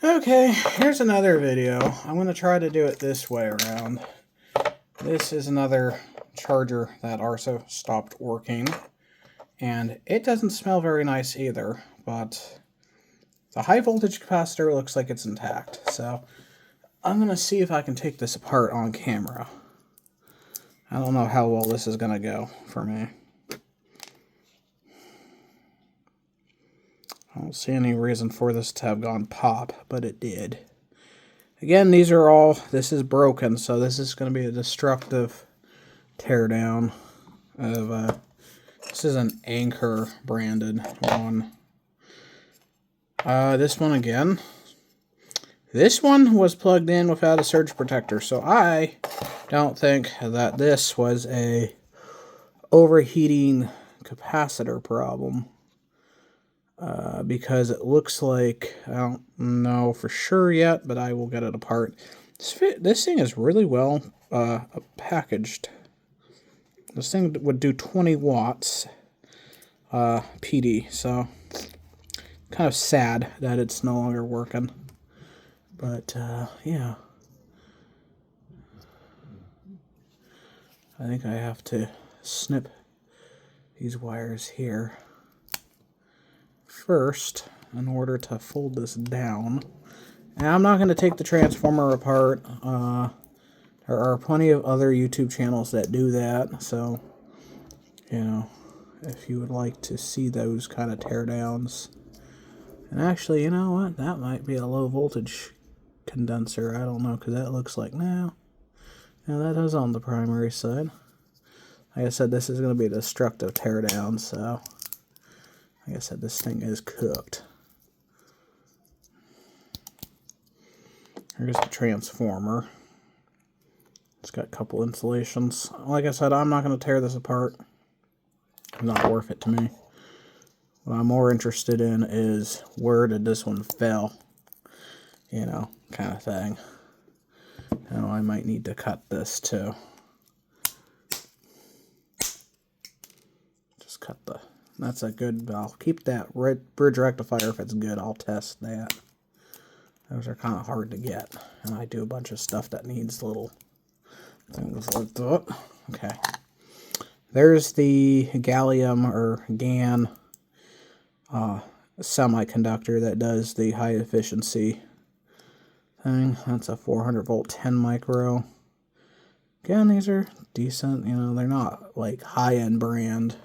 Okay, here's another video. I'm going to try to do it this way around. This is another charger that also stopped working. And it doesn't smell very nice either, but the high voltage capacitor looks like it's intact. So I'm going to see if I can take this apart on camera. I don't know how well this is going to go for me. I don't see any reason for this to have gone pop, but it did. Again, this is broken, so this is going to be a destructive teardown of, this is an Anker branded one. This one again. This one was plugged in without a surge protector, so I don't think that this was a overheating capacitor problem. Because it looks like, I don't know for sure yet, but I will get it apart. This thing is really well packaged. This thing would do 20 watts PD, so kind of sad that it's no longer working. But, yeah. I think I have to snip these wires here first in order to fold this down. And I'm not going to take the transformer apart. There are plenty of other YouTube channels that do that, so, you know, if you would like to see those kind of teardowns. And actually, you know what, that might be a low voltage condenser. I don't know, because that looks like, no, that is on the primary side. Like I said, this is going to be a destructive teardown, so like I said, this thing is cooked. Here's the transformer. It's got a couple insulations. Like I said, I'm not going to tear this apart. It's not worth it to me. What I'm more interested in is where did this one fail? You know, kind of thing. Now I might need to cut this too. Just cut the... That's a good, I'll keep that bridge rectifier if it's good. I'll test that. Those are kind of hard to get. And I do a bunch of stuff that needs little things like that. Okay. There's the gallium or GaN semiconductor that does the high efficiency thing. That's a 400 volt 10 micro. Again, these are decent. You know, they're not like high-end brand.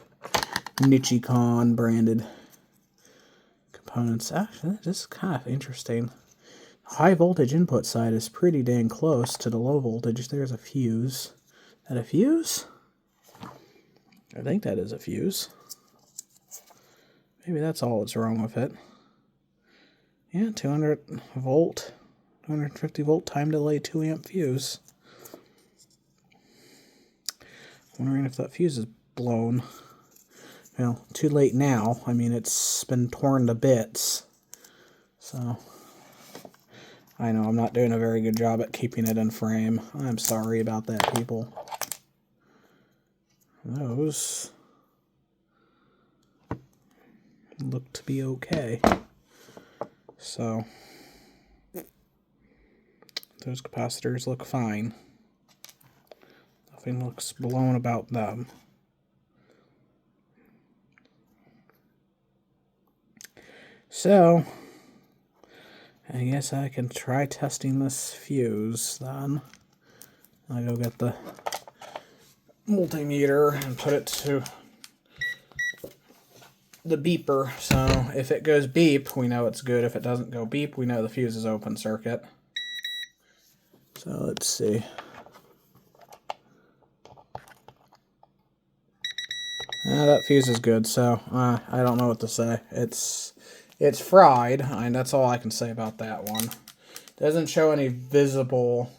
Nichicon branded components. Actually, this is kind of interesting. High voltage input side is pretty dang close to the low voltage. There's a fuse. Is that a fuse? I think that is a fuse. Maybe that's all that's wrong with it. Yeah, 200 volt, 250 volt time delay 2 amp fuse. Wondering if that fuse is blown. Well, too late now. I mean, it's been torn to bits. So, I know I'm not doing a very good job at keeping it in frame. I'm sorry about that, people. Those look to be okay. So, those capacitors look fine. Nothing looks blown about them. So, I guess I can try testing this fuse then. I'll go get the multimeter and put it to the beeper. So if it goes beep, we know it's good. If it doesn't go beep, we know the fuse is open circuit. So let's see. That fuse is good, so I don't know what to say. It's fried, and that's all I can say about that one. Doesn't show any visible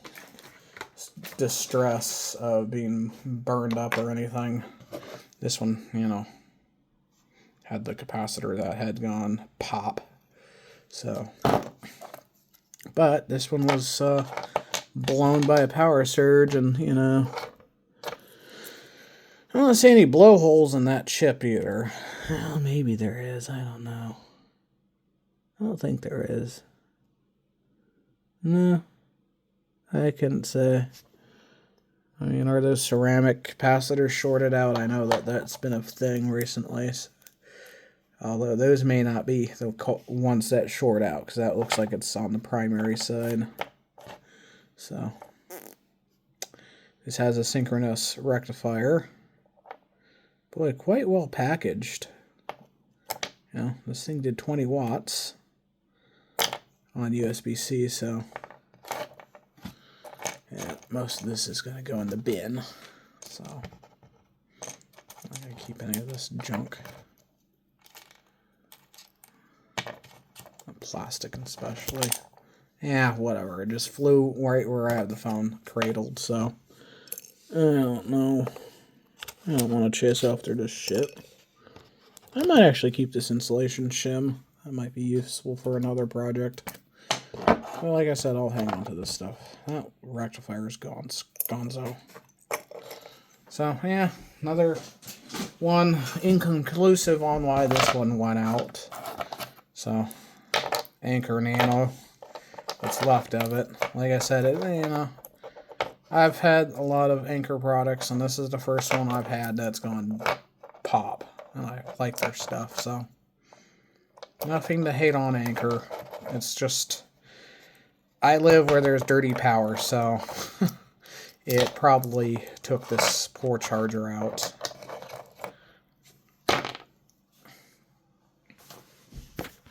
distress of being burned up or anything. This one, you know, had the capacitor that had gone pop. So, but this one was blown by a power surge, and, you know, I don't see any blowholes in that chip either. Well, maybe there is, I don't know. I don't think there is. No, I couldn't say. I mean, are those ceramic capacitors shorted out? I know that that's been a thing recently. Although those may not be the ones that short out, because that looks like it's on the primary side. So, this has a synchronous rectifier. Boy, quite well packaged. You know, this thing did 20 watts on USB-C, so yeah, most of this is going to go in the bin. So, I'm not going to keep any of this junk. Plastic especially. Yeah, whatever. It just flew right where I have the phone cradled, so I don't know. I don't want to chase after this shit. I might actually keep this insulation shim. That might be useful for another project. But like I said, I'll hang on to this stuff. That rectifier's gone. Gonzo. So, yeah, another one inconclusive on why this one went out. So, Anker Nano. What's left of it. Like I said, I've had a lot of Anker products, and this is the first one I've had that's gone pop. And I like their stuff, so nothing to hate on Anker. It's just, I live where there's dirty power, so it probably took this poor charger out.